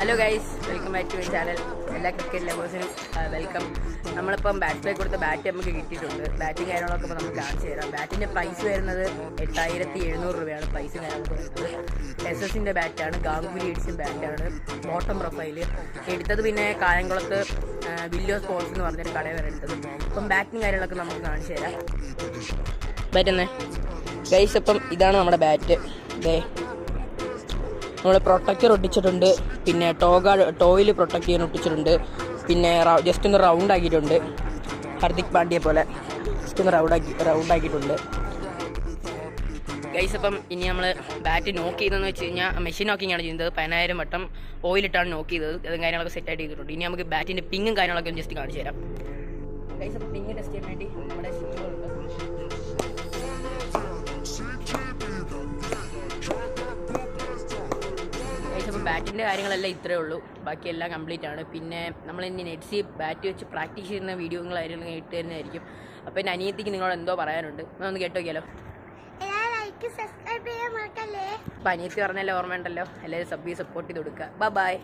Hello guys, welcome back to my channel. എല്ലാ cricket ലവേഴ്സിനും welcome. നമ്മളിപ്പം ബാറ്റ് കൊടുത്ത ബാറ്റ് നമുക്ക് കിട്ടിയിട്ടുണ്ട്. ബാറ്റും കാര്യങ്ങളൊക്കെ ഇപ്പോൾ നമുക്ക് കാണിച്ചു തരാം. ബാറ്റിൻ്റെ പ്രൈസ് വരുന്നത് 8700 രൂപയാണ് പ്രൈസ് കാര്യങ്ങളൊക്കെ വരുന്നത്. SS-ൻ്റെ ബാറ്റാണ്, ഗാംഗുലി എഡിഷൻ ബാറ്റാണ്, ബോട്ടം പ്രൊഫൈല് എടുത്തത്. പിന്നെ കായംകുളത്ത് വില്ലോ സ്പോർട്സ് എന്ന് പറഞ്ഞൊരു കടയിൽ വരെ എടുത്തത്. ഇപ്പം ബാറ്റും കാര്യങ്ങളൊക്കെ നമുക്ക് കാണിച്ചു തരാം. ബാറ്റ് എന്നേ ഗൈസ്, ഇപ്പം ഇതാണ് നമ്മുടെ ബാറ്റ്. ഇതേ നമ്മൾ പ്രൊട്ടക്ടർ ഒട്ടിച്ചിട്ടുണ്ട്, പിന്നെ ടോയിൽ പ്രൊട്ടക്ട് ചെയ്യാൻ ഒട്ടിച്ചിട്ടുണ്ട്, പിന്നെ ജസ്റ്റ് ഒന്ന് റൗണ്ട് ആക്കിയിട്ടുണ്ട്. ഹർദിക് പാണ്ഡ്യയെ പോലെ ജസ്റ്റ് ഒന്ന് റൗണ്ട് ആക്കിയിട്ടുണ്ട് ഗൈസ്. അപ്പം ഇനി നമ്മൾ ബാറ്റ് നോക്ക് ചെയ്തതെന്ന് വെച്ച് കഴിഞ്ഞാൽ മെഷീൻ നോക്കിങ്ങാണ് ചെയ്യുന്നത്. 10000 വട്ടം ഓയിലിട്ടാണ് നോക്ക് ചെയ്തത്. അതും കാര്യങ്ങളൊക്കെ സെറ്റായിട്ട് ചെയ്തിട്ടുണ്ട്. ഇനി നമുക്ക് ബാറ്റിൻ്റെ പിങ്ങും കാര്യങ്ങളൊക്കെ ജസ്റ്റ് കാണിച്ചു തരാം ഗൈസ്. അപ്പം പിങ് ടെസ്റ്റ് ചെയ്യാൻ വേണ്ടി നമ്മുടെ സ്വിച്ചുകളുണ്ട്. ബാറ്റിൻ്റെ കാര്യങ്ങളെല്ലാം ഇത്രയേ ഉള്ളൂ, ബാക്കിയെല്ലാം കംപ്ലീറ്റ് ആണ്. പിന്നെ നമ്മൾ ഇനി നെറ്റ്സി ബാറ്റ് വെച്ച് പ്രാക്ടീസ് ചെയ്യുന്ന വീഡിയോകളായിരുന്നു ഇട്ട് തരുന്നതായിരിക്കും. അപ്പോൾ എൻ്റെ അനിയത്തിക്ക് നിങ്ങളോട് എന്തോ പറയാനുണ്ട്, ഒന്ന് കേട്ടോ നോക്കിയാലോ. അപ്പോൾ അനിയത്തി പറഞ്ഞാലും ഓർമ്മ ഉണ്ടല്ലോ, എല്ലാവരും സപ്പോർട്ട് ചെയ്ത് കൊടുക്കുക. ബൈ.